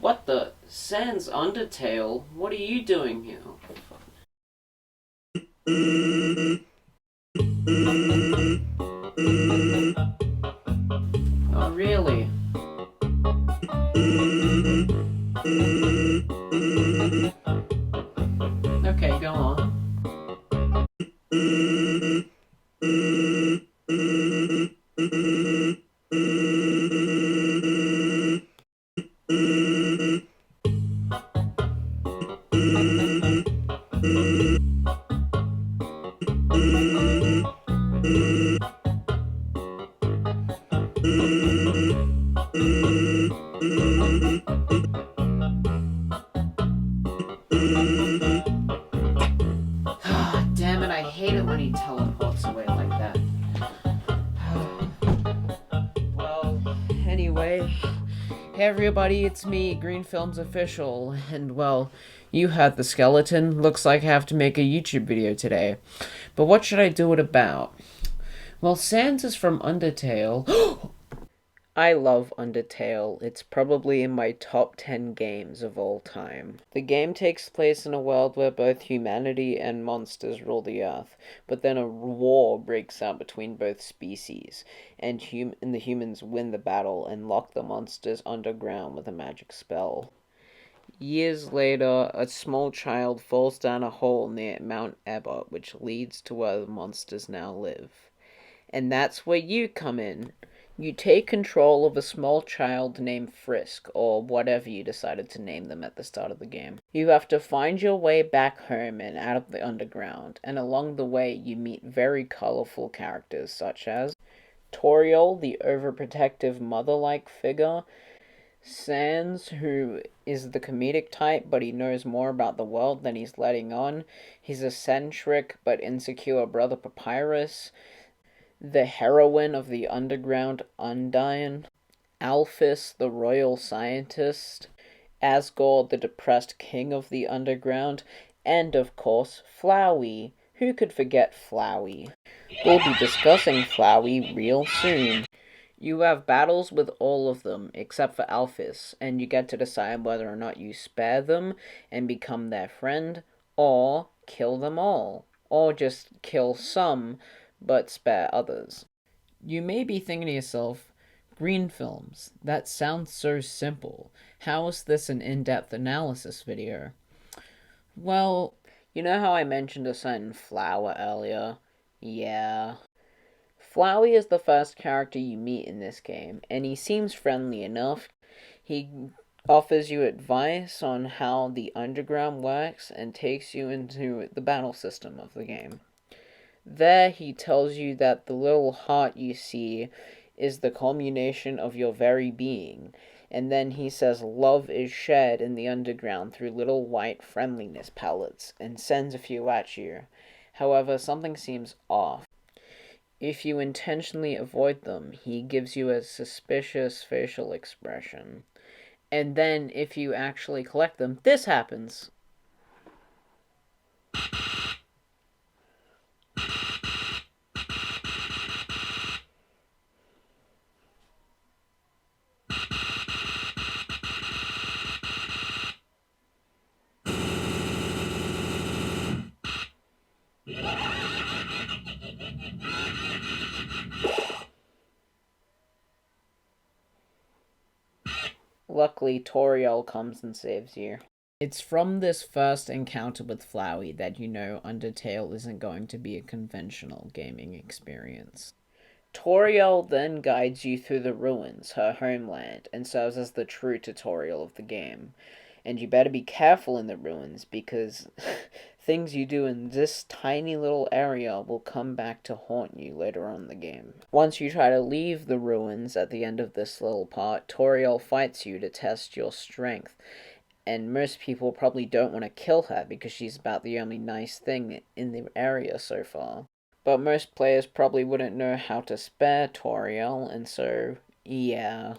What the? Sans Undertale? What are you doing here? Oh, really? Okay, go on. Damn it, I hate it when he teleports away like that. Well, anyway, hey everybody, it's me, Green Films Official, and well, you heard the skeleton. Looks like I have to make a YouTube video today. But what should I do it about? Well, Sans is from Undertale. I love Undertale. It's probably in my top 10 games of all time. The game takes place in a world where both humanity and monsters rule the earth, but then a war breaks out between both species, and the humans win the battle and lock the monsters underground with a magic spell. Years later, a small child falls down a hole near Mount Ebott, which leads to where the monsters now live. And that's where you come in. You take control of a small child named Frisk, or whatever you decided to name them at the start of the game. You have to find your way back home and out of the underground, and along the way you meet very colorful characters such as Toriel, the overprotective mother-like figure, Sans, who is the comedic type, but he knows more about the world than he's letting on, his eccentric but insecure brother Papyrus, the heroine of the underground Undine, Alphys, the royal scientist, Asgore, the depressed king of the underground, and of course, Flowey. Who could forget Flowey? We'll be discussing Flowey real soon. You have battles with all of them, except for Alphys, and you get to decide whether or not you spare them and become their friend, or kill them all, or just kill some, but spare others. You may be thinking to yourself, Green Films, that sounds so simple. How is this an in-depth analysis video? Well, you know how I mentioned a certain flower earlier? Yeah. Flowey is the first character you meet in this game, and he seems friendly enough. He offers you advice on how the underground works and takes you into the battle system of the game. There he tells you that the little heart you see is the culmination of your very being, and then he says love is shared in the underground through little white friendliness pellets, and sends a few at you. However, something seems off. If you intentionally avoid them, he gives you a suspicious facial expression. And then, if you actually collect them, this happens. Luckily, Toriel comes and saves you. It's from this first encounter with Flowey that you know Undertale isn't going to be a conventional gaming experience. Toriel then guides you through the ruins, her homeland, and serves as the true tutorial of the game. And you better be careful in the ruins, because things you do in this tiny little area will come back to haunt you later on in the game. Once you try to leave the ruins at the end of this little part, Toriel fights you to test your strength. And most people probably don't want to kill her because she's about the only nice thing in the area so far. But most players probably wouldn't know how to spare Toriel, and so, yeah.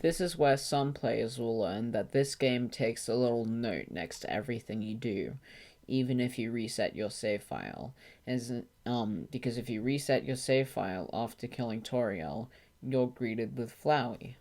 This is where some players will learn that this game takes a little note next to everything you do. even if you reset your save file. Because if you reset your save file after killing Toriel, you're greeted with Flowey.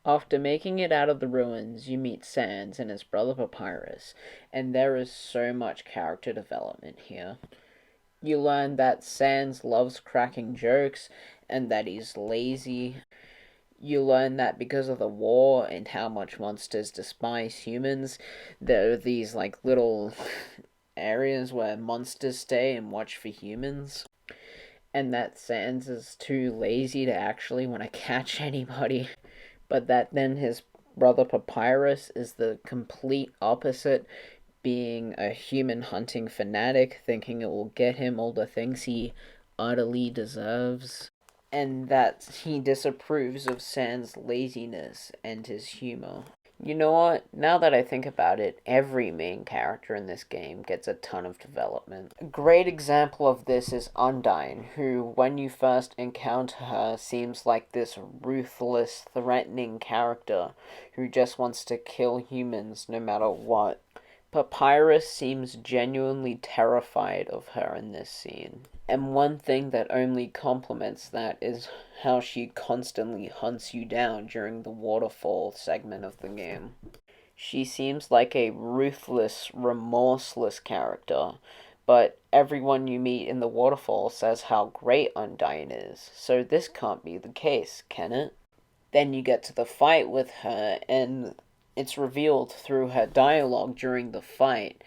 After making it out of the ruins, you meet Sans and his brother Papyrus, and there is so much character development here. You learn that Sans loves cracking jokes and that he's lazy. You learn that because of the war and how much monsters despise humans, there are these like little areas where monsters stay and watch for humans. And that Sans is too lazy to actually want to catch anybody. But that then his brother Papyrus is the complete opposite, being a human hunting fanatic, thinking it will get him all the things he utterly deserves, and that he disapproves of Sans' laziness and his humor. You know what? Now that I think about it, every main character in this game gets a ton of development. A great example of this is Undyne, who, when you first encounter her, seems like this ruthless, threatening character who just wants to kill humans no matter what. Papyrus seems genuinely terrified of her in this scene. And one thing that only complements that is how she constantly hunts you down during the waterfall segment of the game. She seems like a ruthless, remorseless character, but everyone you meet in the waterfall says how great Undyne is, so this can't be the case, can it? Then you get to the fight with her, and it's revealed through her dialogue during the fight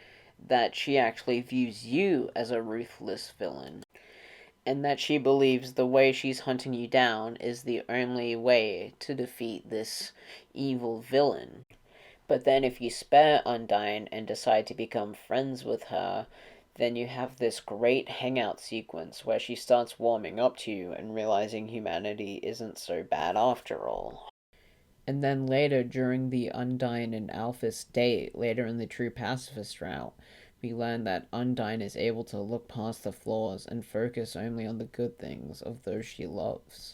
that she actually views you as a ruthless villain, and that she believes the way she's hunting you down is the only way to defeat this evil villain. But then if you spare Undyne and decide to become friends with her, then you have this great hangout sequence where she starts warming up to you and realizing humanity isn't so bad after all. And then later, during the Undyne and Alphys date, later in the True Pacifist route, we learn that Undyne is able to look past the flaws and focus only on the good things of those she loves.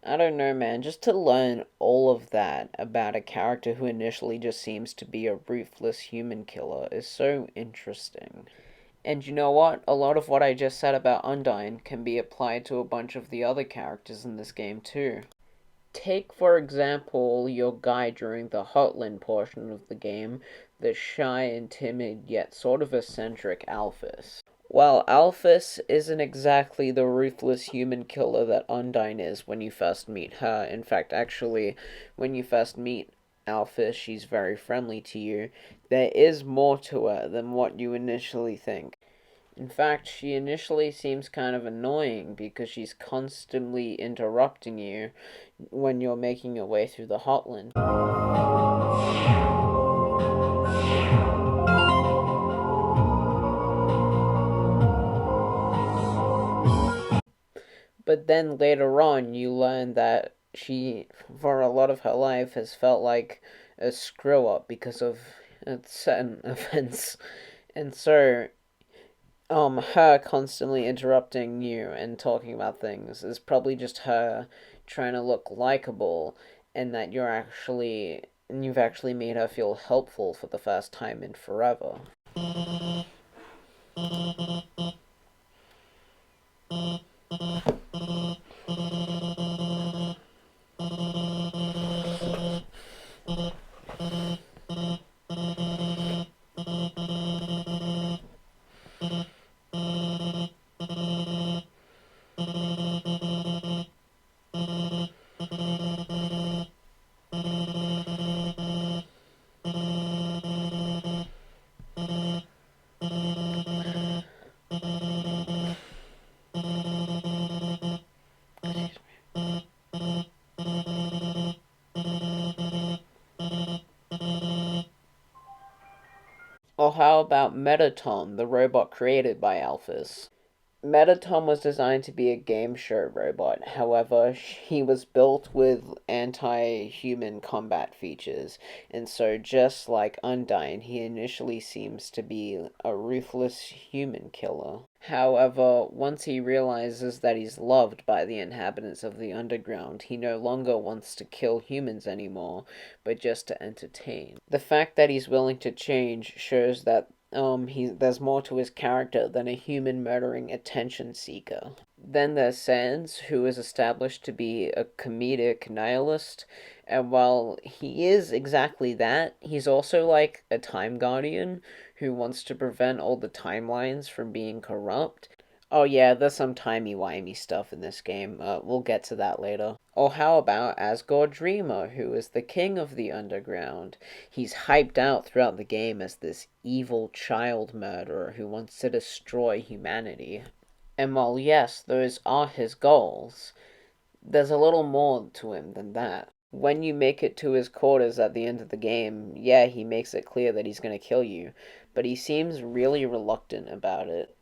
I don't know, man. Just to learn all of that about a character who initially just seems to be a ruthless human killer is so interesting. And you know what? A lot of what I just said about Undyne can be applied to a bunch of the other characters in this game, too. Take, for example, your guy during the Hotland portion of the game, the shy and timid yet sort of eccentric Alphys. Well, Alphys isn't exactly the ruthless human killer that Undyne is when you first meet her. In fact, actually, when you first meet Alphys, she's very friendly to you, there is more to her than what you initially think. In fact, she initially seems kind of annoying because she's constantly interrupting you when you're making your way through the Hotland. But then later on, you learn that she, for a lot of her life, has felt like a screw up because of certain events. And so, her constantly interrupting you and talking about things is probably just her trying to look likable, and that you've actually made her feel helpful for the first time in forever. Or how about Metaton, the robot created by Alphys? Metaton was designed to be a game show robot. However, he was built with anti-human combat features, and so just like Undyne, he initially seems to be a ruthless human killer. However, once he realizes that he's loved by the inhabitants of the underground, he no longer wants to kill humans anymore, but just to entertain. The fact that he's willing to change shows that there's more to his character than a human murdering attention seeker. Then there's Sans, who is established to be a comedic nihilist, and while he is exactly that, he's also like a time guardian who wants to prevent all the timelines from being corrupt. Oh yeah, there's some timey-wimey stuff in this game. We'll get to that later. Or how about Asgore Dreamer, who is the king of the underground? He's hyped out throughout the game as this evil child murderer who wants to destroy humanity. And while yes, those are his goals, there's a little more to him than that. When you make it to his quarters at the end of the game, yeah, he makes it clear that he's gonna kill you, but he seems really reluctant about it.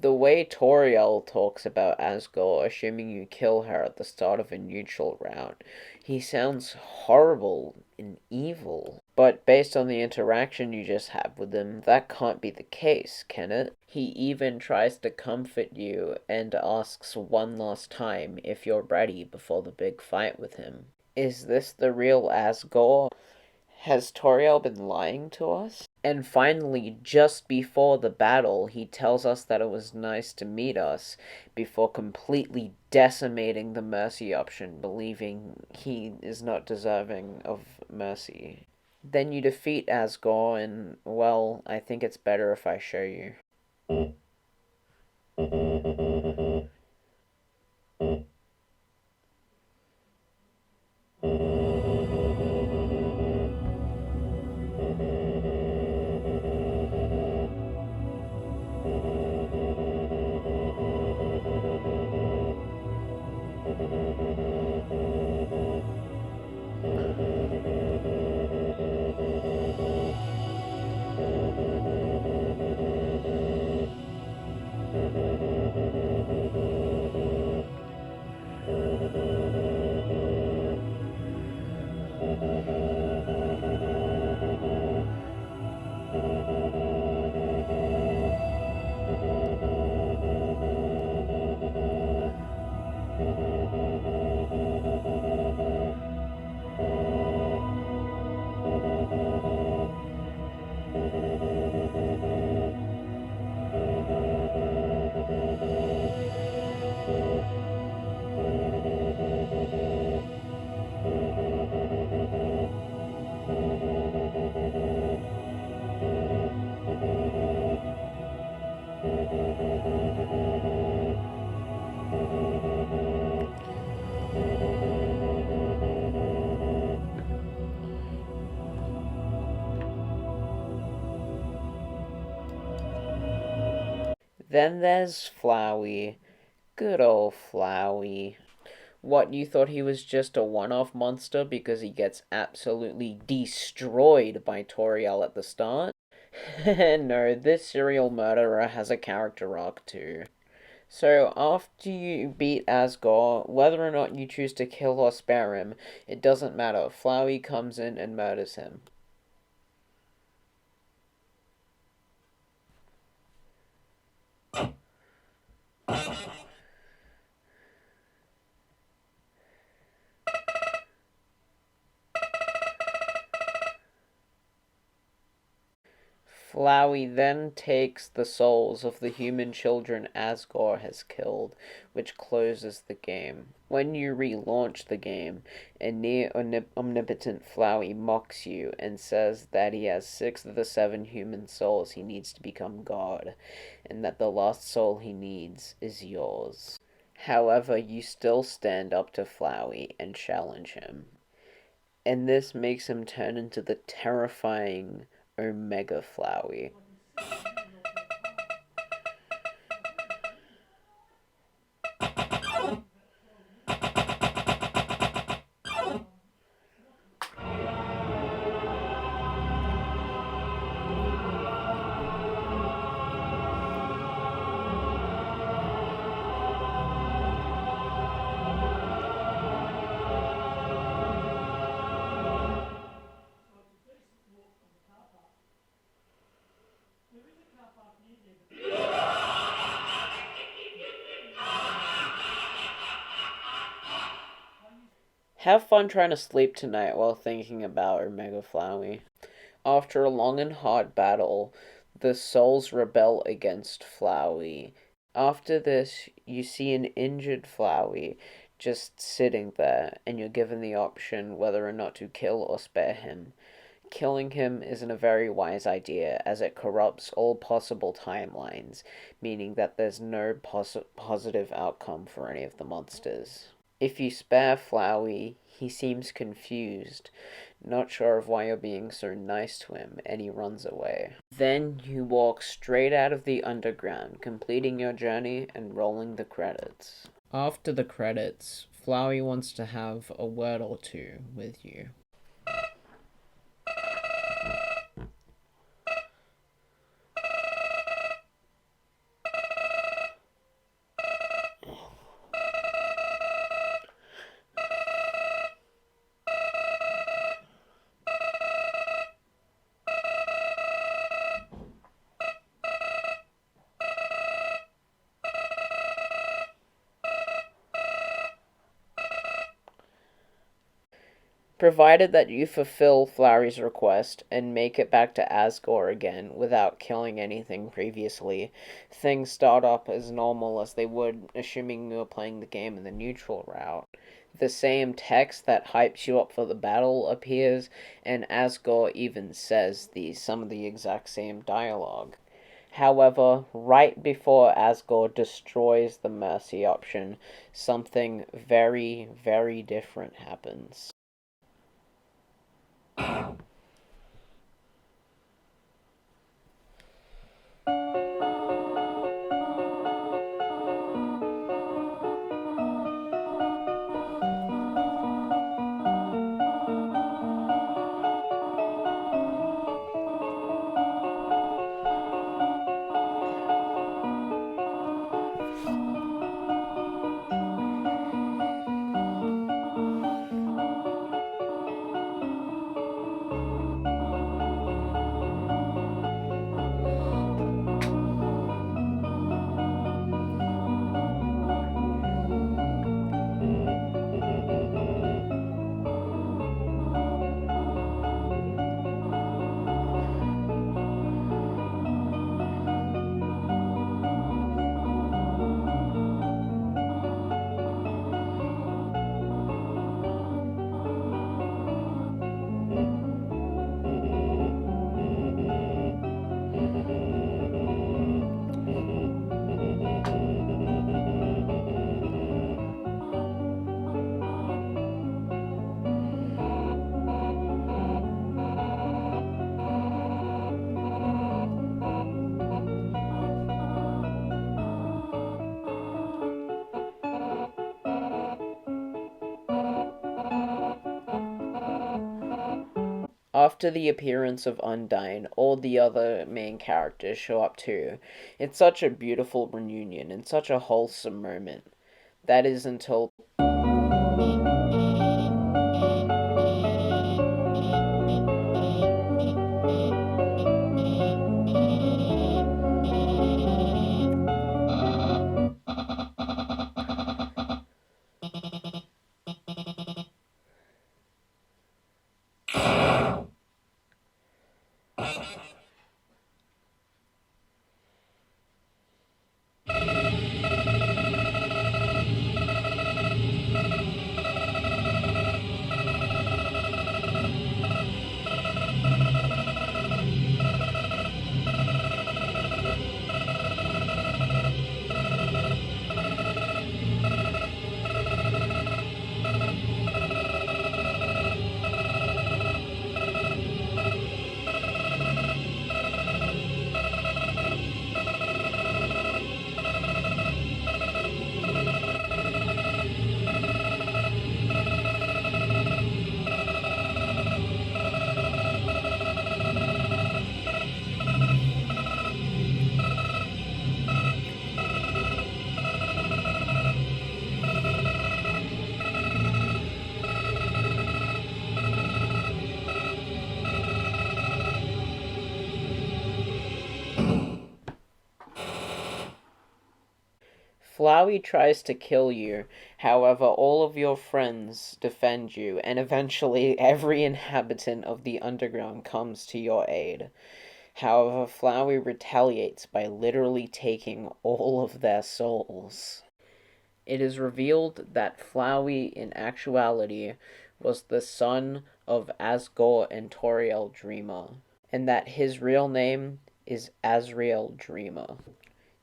The way Toriel talks about Asgore, assuming you kill her at the start of a neutral round, he sounds horrible and evil. But based on the interaction you just had with him, that can't be the case, can it? He even tries to comfort you and asks one last time if you're ready before the big fight with him. Is this the real Asgore? Has Toriel been lying to us? And finally, just before the battle, he tells us that it was nice to meet us before completely decimating the mercy option, believing he is not deserving of mercy. Then you defeat Asgore, and, well, I think it's better if I show you. Then there's Flowey. Good old Flowey. What, you thought he was just a one-off monster because he gets absolutely destroyed by Toriel at the start? No, this serial murderer has a character arc too. So after you beat Asgore, whether or not you choose to kill or spare him, it doesn't matter. Flowey comes in and murders him. Flowey then takes the souls of the human children Asgore has killed, which closes the game. When you relaunch the game, a near omnipotent Flowey mocks you and says that he has 6 of the 7 human souls he needs to become God, and that the last soul he needs is yours. However, you still stand up to Flowey and challenge him, and this makes him turn into the terrifying Omega Flowey. Have fun trying to sleep tonight while thinking about Omega Flowey. After a long and hard battle, the souls rebel against Flowey. After this, you see an injured Flowey just sitting there, and you're given the option whether or not to kill or spare him. Killing him isn't a very wise idea, as it corrupts all possible timelines, meaning that there's no positive outcome for any of the monsters. If you spare Flowey, he seems confused, not sure of why you're being so nice to him, and he runs away. Then you walk straight out of the underground, completing your journey and rolling the credits. After the credits, Flowey wants to have a word or two with you. Provided that you fulfill Flowey's request and make it back to Asgore again without killing anything previously, things start up as normal as they would, assuming you were playing the game in the neutral route. The same text that hypes you up for the battle appears, and Asgore even says some of the exact same dialogue. However, right before Asgore destroys the Mercy option, something very, very different happens. After the appearance of Undyne, all the other main characters show up too. It's such a beautiful reunion and such a wholesome moment. That is until Flowey tries to kill you. However, all of your friends defend you, and eventually every inhabitant of the underground comes to your aid. However, Flowey retaliates by literally taking all of their souls. It is revealed that Flowey, in actuality, was the son of Asgore and Toriel Dreamer, and that his real name is Azrael Dreamer.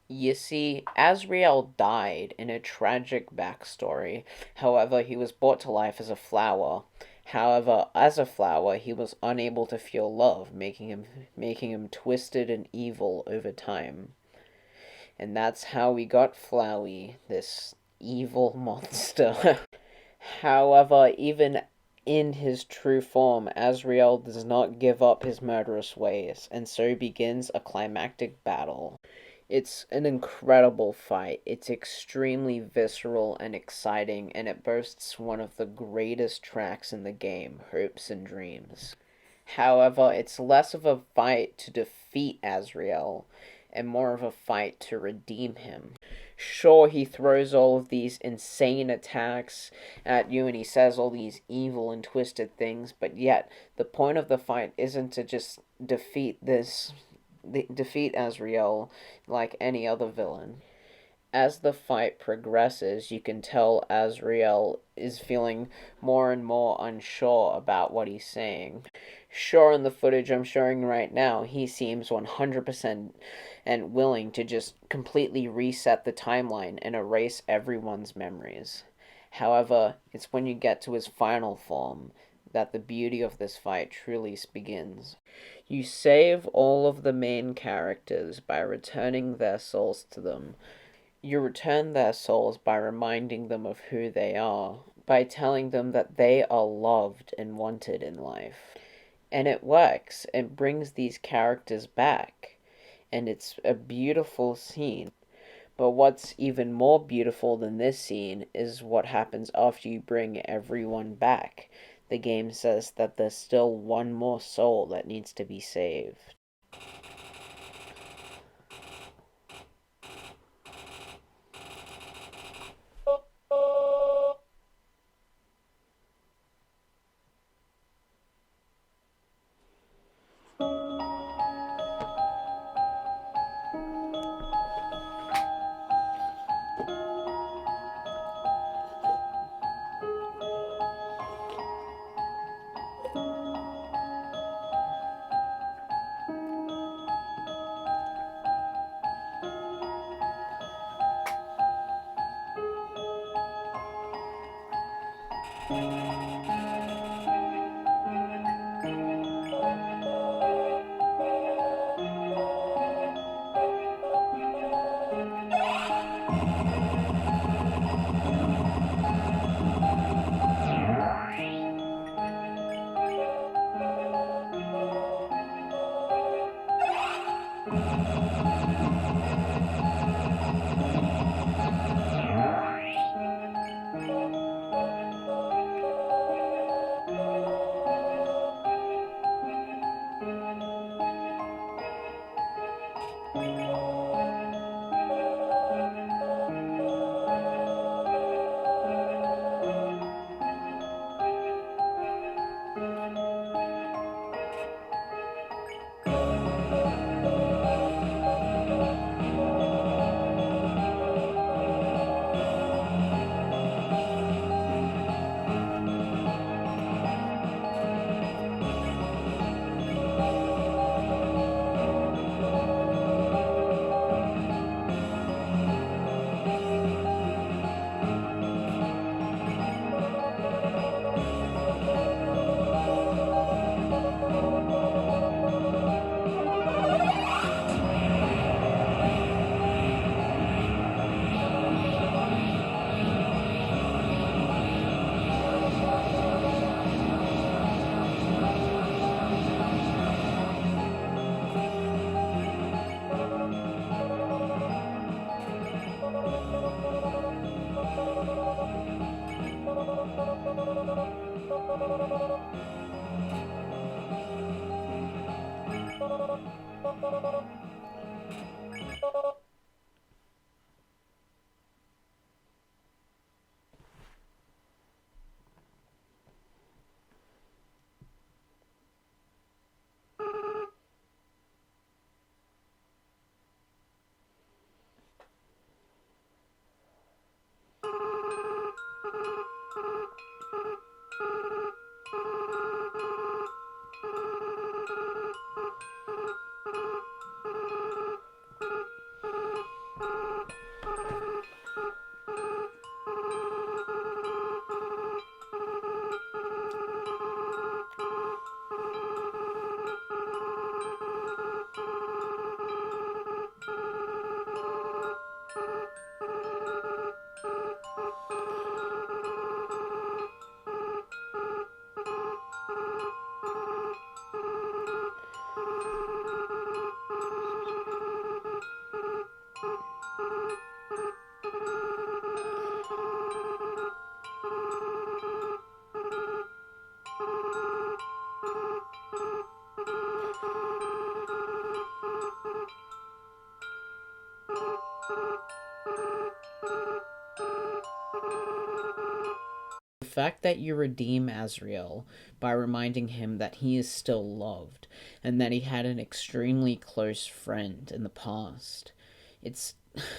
You see, Azrael died in a tragic backstory. However, he was brought to life as a flower. However, as a flower, he was unable to feel love, making him twisted and evil over time. And that's how we got Flowey, this evil monster. However, even in his true form, Azrael does not give up his murderous ways, and so begins a climactic battle. It's an incredible fight. It's extremely visceral and exciting, and it boasts one of the greatest tracks in the game, Hopes and Dreams. However, it's less of a fight to defeat Azrael and more of a fight to redeem him. Sure, he throws all of these insane attacks at you and he says all these evil and twisted things, but yet the point of the fight isn't to just defeat Azrael like any other villain. As the fight progresses, you can tell Azrael is feeling more and more unsure about what he's saying. Sure, in the footage I'm showing right now, he seems 100% and willing to just completely reset the timeline and erase everyone's memories. However, it's when you get to his final form that the beauty of this fight truly begins. You save all of the main characters by returning their souls to them. You return their souls by reminding them of who they are, by telling them that they are loved and wanted in life. And it works. It brings these characters back. And it's a beautiful scene. But what's even more beautiful than this scene is what happens after you bring everyone back. The game says that there's still one more soul that needs to be saved. fact that you redeem Azrael by reminding him that he is still loved and that he had an extremely close friend in the past. It's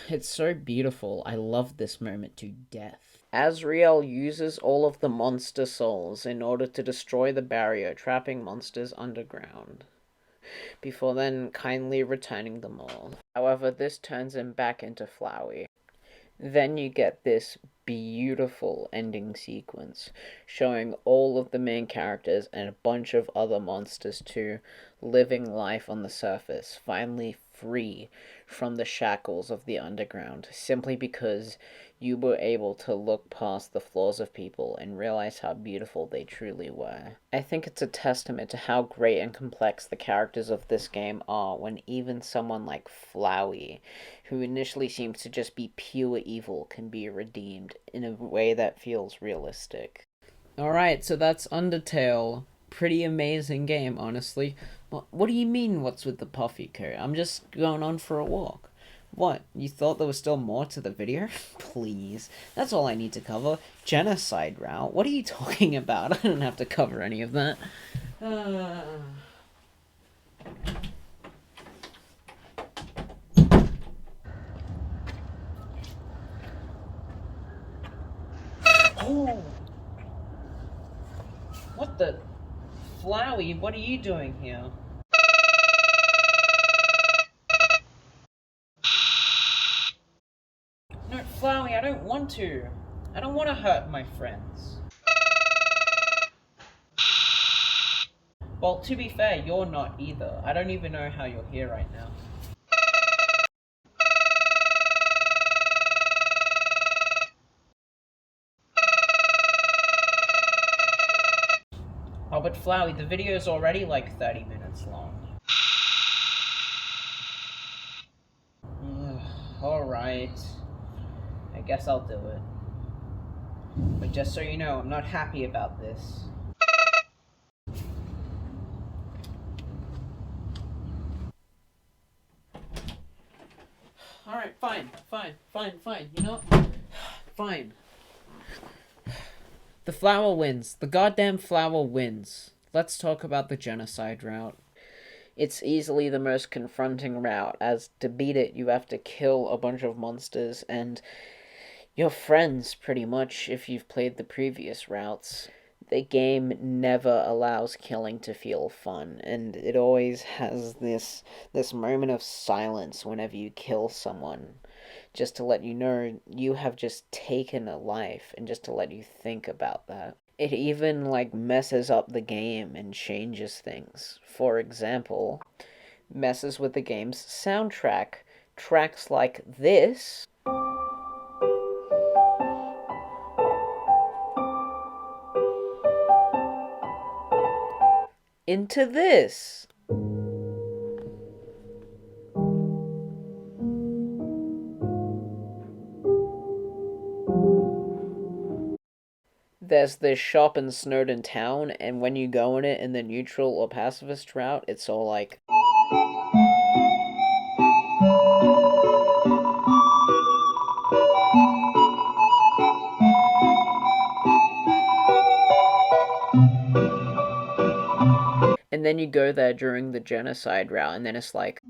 it's so beautiful. I love this moment to death. Azrael uses all of the monster souls in order to destroy the barrier trapping monsters underground, before then kindly returning them all. However, this turns him back into Flowey. Then you get this beautiful ending sequence showing all of the main characters and a bunch of other monsters too living life on the surface, finally free from the shackles of the underground, simply because you were able to look past the flaws of people and realize how beautiful they truly were. I think it's a testament to how great and complex the characters of this game are when even someone like Flowey, who initially seems to just be pure evil, can be redeemed in a way that feels realistic. Alright, so that's Undertale. Pretty amazing game, honestly. What do you mean, what's with the puffy coat? I'm just going on for a walk. What? You thought there was still more to the video? Please. That's all I need to cover. Genocide route? What are you talking about? I don't have to cover any of that. Oh! What the? Flowey, what are you doing here? No, Flowey, I don't want to. I don't want to hurt my friends. Well, to be fair, you're not either. I don't even know how you're here right now. Oh, but Flowey, the video's already like 30 minutes long. Alright. I guess I'll do it. But just so you know, I'm not happy about this. Alright, fine. You know what? Fine. The flower wins. The goddamn flower wins. Let's talk about the genocide route. It's easily the most confronting route, as to beat it, you have to kill a bunch of monsters and your friends, pretty much, if you've played the previous routes. The game never allows killing to feel fun, and it always has this moment of silence whenever you kill someone, just to let you know you have just taken a life, and just to let you think about that. It even, like, messes up the game and changes things. For example, messes with the game's soundtrack. Tracks like this into this. There's this shop in Snowdon Town, and when you go in it in the neutral or pacifist route, it's all like... And then you go there during the genocide route, and then it's like...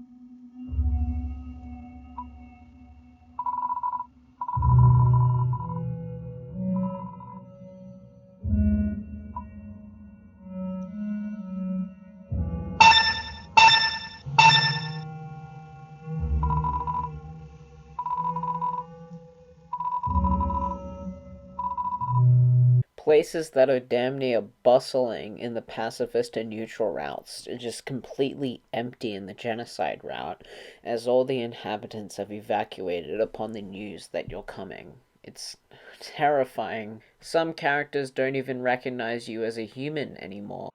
Places that are damn near bustling in the pacifist and neutral routes are just completely empty in the genocide route, as all the inhabitants have evacuated upon the news that you're coming. It's terrifying. Some characters don't even recognize you as a human anymore.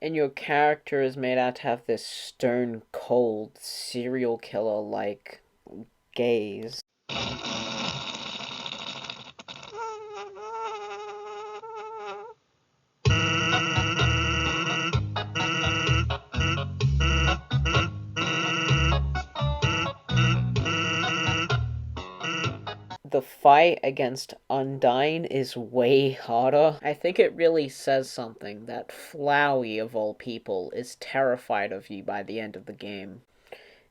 And your character is made out to have this stone cold serial killer like gaze. the fight against Undyne is way harder. I think it really says something that Flowey, of all people, is terrified of you by the end of the game.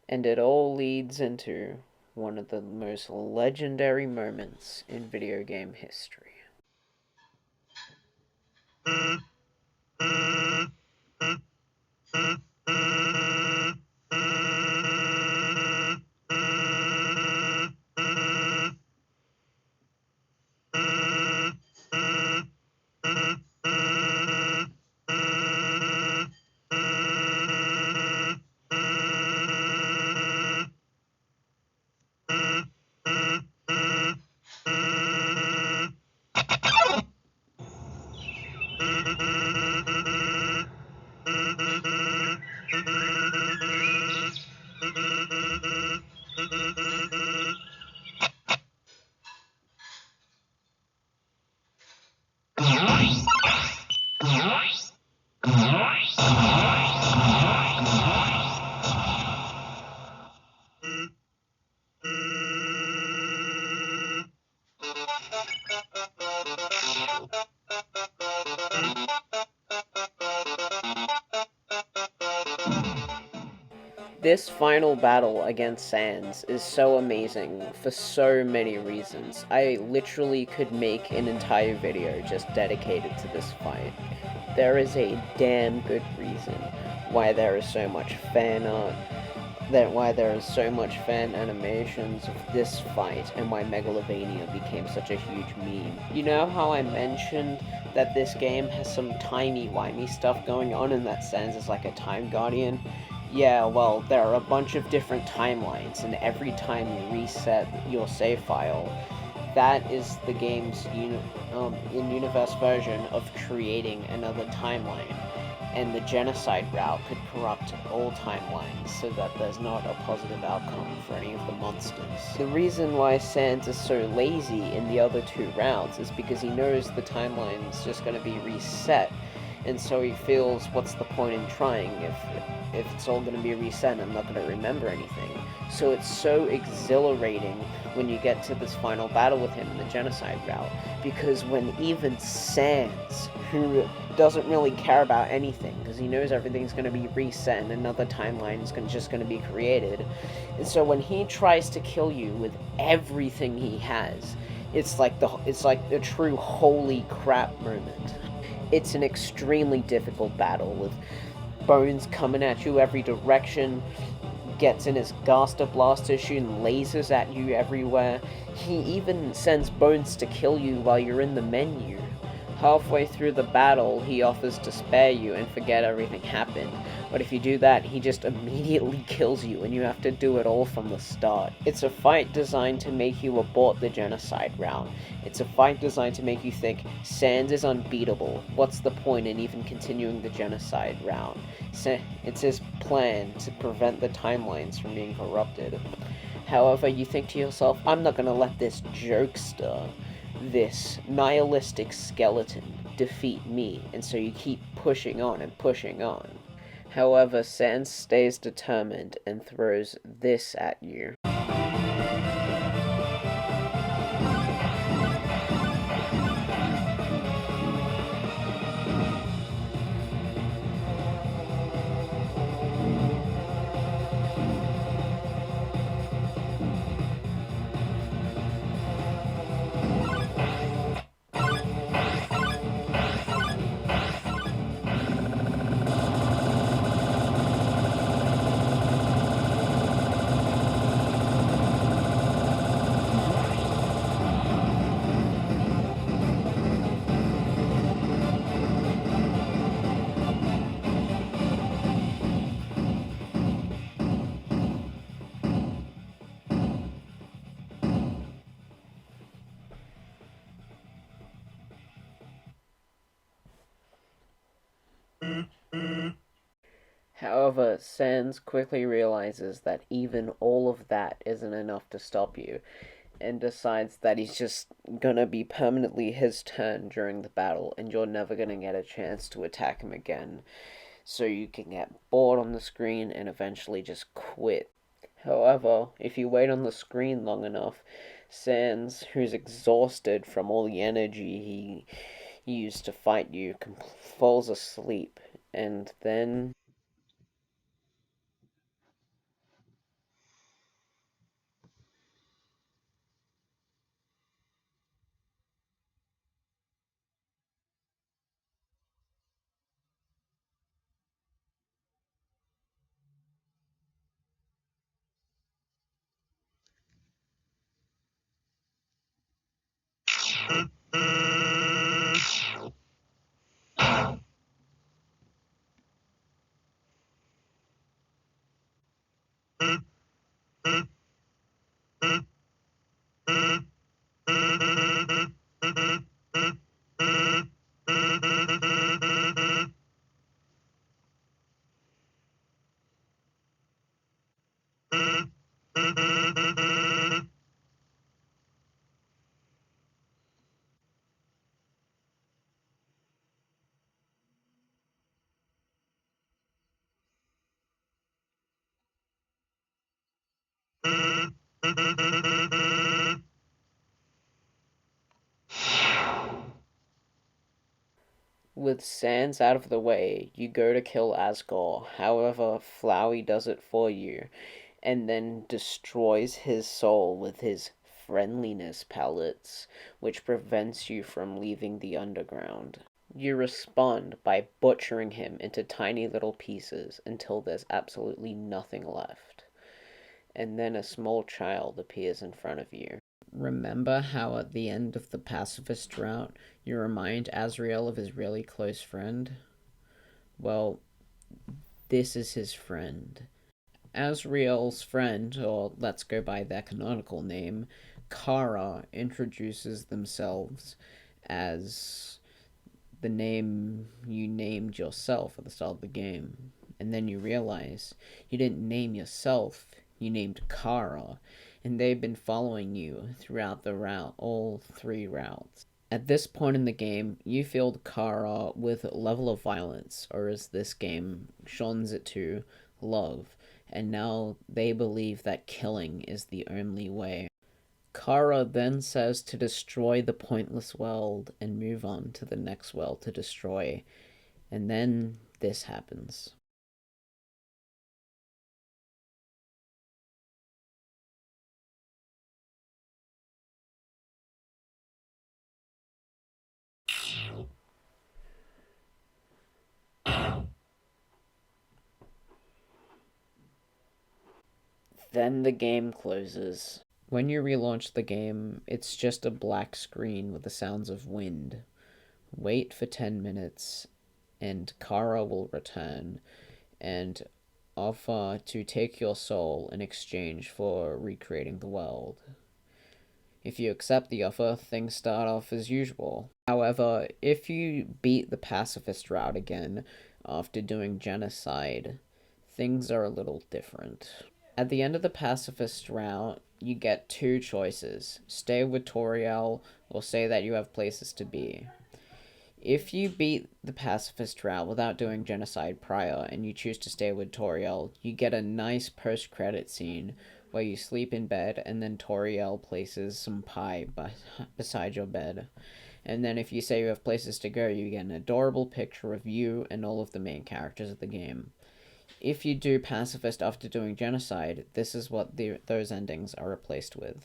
And it all leads into one of the most legendary moments in video game history. This final battle against Sans is so amazing for so many reasons. I literally could make an entire video just dedicated to this fight. There is a damn good reason why there is so much fan art, why there is so much fan animations of this fight, and why Megalovania became such a huge meme. You know how I mentioned that this game has some timey-wimey stuff going on and that Sans is like a time guardian? Yeah, well, there are a bunch of different timelines, and every time you reset your save file, that is the game's in-universe version of creating another timeline. And the genocide route could corrupt all timelines so that there's not a positive outcome for any of the monsters. The reason why Sans is so lazy in the other two rounds is because he knows the timeline's just going to be reset, and so he feels, what's the point in trying if it's all going to be reset and I'm not going to remember anything. So it's so exhilarating when you get to this final battle with him in the genocide route, because when even Sans, who doesn't really care about anything because he knows everything's going to be reset and another timeline is just going to be created, and so when he tries to kill you with everything he has, it's like a true holy crap moment. It's an extremely difficult battle with Bones coming at you every direction, gets in his Gaster Blaster shooting lasers at you everywhere. He even sends Bones to kill you while you're in the menu. Halfway through the battle, he offers to spare you and forget everything happened, but if you do that, he just immediately kills you and you have to do it all from the start. It's a fight designed to make you abort the genocide round. It's a fight designed to make you think, Sans is unbeatable, what's the point in even continuing the genocide round? It's his plan to prevent the timelines from being corrupted. However, you think to yourself, I'm not gonna let this jokester, this nihilistic skeleton, defeat me, and so you keep pushing on and pushing on. However, Sans stays determined and throws this at you. However, Sans quickly realizes that even all of that isn't enough to stop you, and decides that he's just gonna be permanently his turn during the battle, and you're never gonna get a chance to attack him again. So you can get bored on the screen and eventually just quit. However, if you wait on the screen long enough, Sans, who's exhausted from all the energy he used to fight you, falls asleep, and then with Sans out of the way, you go to kill Asgore. However, Flowey does it for you, and then destroys his soul with his friendliness pellets, which prevents you from leaving the underground. You respond by butchering him into tiny little pieces until there's absolutely nothing left. And then a small child appears in front of you. Remember how at the end of the pacifist route, you remind Azrael of his really close friend? Well, this is his friend. Azrael's friend, or let's go by their canonical name, Kara, introduces themselves as the name you named yourself at the start of the game. And then you realize you didn't name yourself, you named Kara, and they've been following you throughout the route, all three routes. At this point in the game, you filled Kara with level of violence, or as this game shons it to, love, and now they believe that killing is the only way. Kara then says to destroy the pointless world and move on to the next world to destroy, and then this happens. Then the game closes. When you relaunch the game, it's just a black screen with the sounds of wind. Wait for 10 minutes, and Kara will return and offer to take your soul in exchange for recreating the world. If you accept the offer, things start off as usual. However, if you beat the pacifist route again after doing genocide, things are a little different. At the end of the pacifist route, you get two choices: stay with Toriel or say that you have places to be. If you beat the pacifist route without doing genocide prior and you choose to stay with Toriel, you get a nice post-credit scene where you sleep in bed and then Toriel places some pie beside your bed. And then if you say you have places to go, you get an adorable picture of you and all of the main characters of the game. If you do pacifist after doing genocide, this is what those endings are replaced with.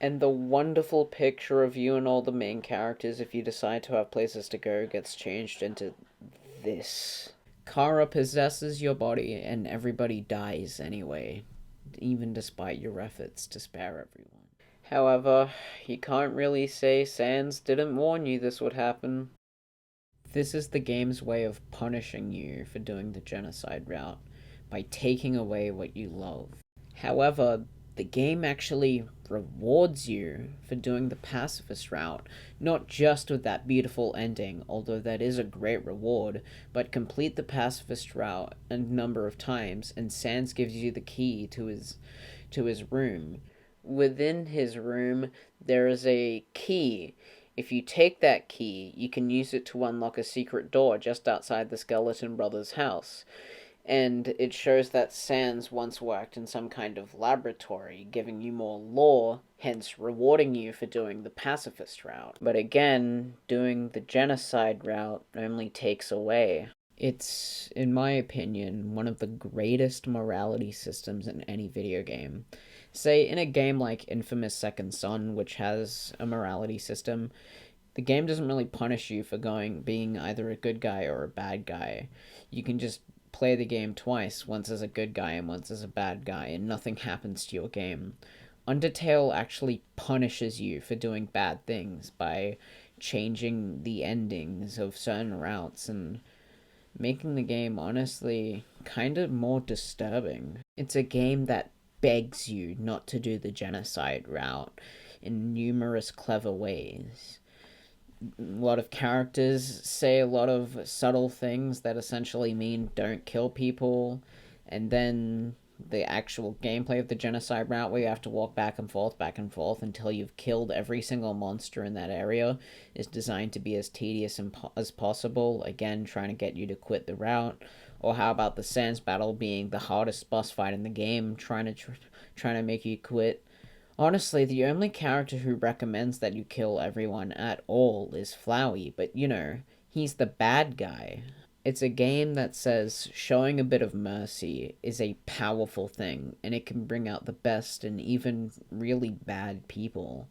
And the wonderful picture of you and all the main characters, if you decide to have places to go, gets changed into this. Kara possesses your body, and everybody dies anyway, even despite your efforts to spare everyone. However, you can't really say Sans didn't warn you this would happen. This is the game's way of punishing you for doing the genocide route by taking away what you love. However, the game actually rewards you for doing the pacifist route, not just with that beautiful ending, although that is a great reward, but complete the pacifist route a number of times, and Sans gives you the key to his room. Within his room, there is a key. If you take that key, you can use it to unlock a secret door just outside the Skeleton Brothers' house. And it shows that Sans once worked in some kind of laboratory, giving you more lore, hence rewarding you for doing the pacifist route. But again, doing the genocide route only takes away. It's, in my opinion, one of the greatest morality systems in any video game. Say, in a game like Infamous Second Son, which has a morality system, the game doesn't really punish you for being either a good guy or a bad guy. You can just play the game twice, once as a good guy and once as a bad guy, and nothing happens to your game. Undertale actually punishes you for doing bad things by changing the endings of certain routes and making the game honestly kind of more disturbing. It's a game that begs you not to do the genocide route in numerous clever ways. A lot of characters say a lot of subtle things that essentially mean don't kill people, and then the actual gameplay of the genocide route where you have to walk back and forth until you've killed every single monster in that area is designed to be as tedious as possible, again trying to get you to quit the route. Or how about the Sans battle being the hardest boss fight in the game, trying to make you quit. Honestly, the only character who recommends that you kill everyone at all is Flowey, but he's the bad guy. It's a game that says showing a bit of mercy is a powerful thing, and it can bring out the best in even really bad people.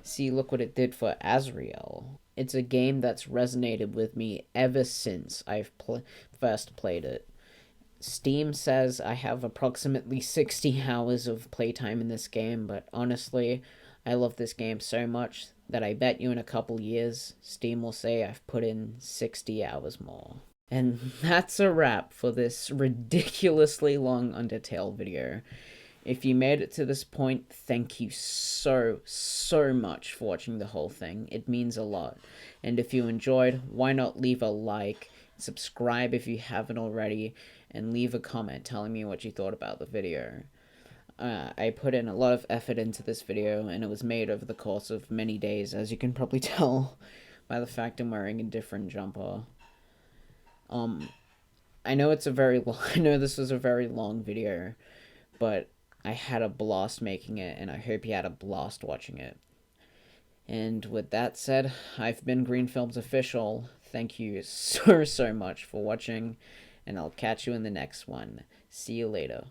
See, look what it did for Azrael. It's a game that's resonated with me ever since I've first played it. Steam says I have approximately 60 hours of playtime in this game, but honestly, I love this game so much that I bet you in a couple years, Steam will say I've put in 60 hours more. And that's a wrap for this ridiculously long Undertale video. If you made it to this point, thank you so much for watching the whole thing. It means a lot. And if you enjoyed, why not leave a like, subscribe if you haven't already, and leave a comment telling me what you thought about the video. I put in a lot of effort into this video, and it was made over the course of many days, as you can probably tell by the fact I'm wearing a different jumper. I know I know this was a very long video, but I had a blast making it, and I hope you had a blast watching it. And with that said, I've been Green Films Official. Thank you so much for watching, and I'll catch you in the next one. See you later.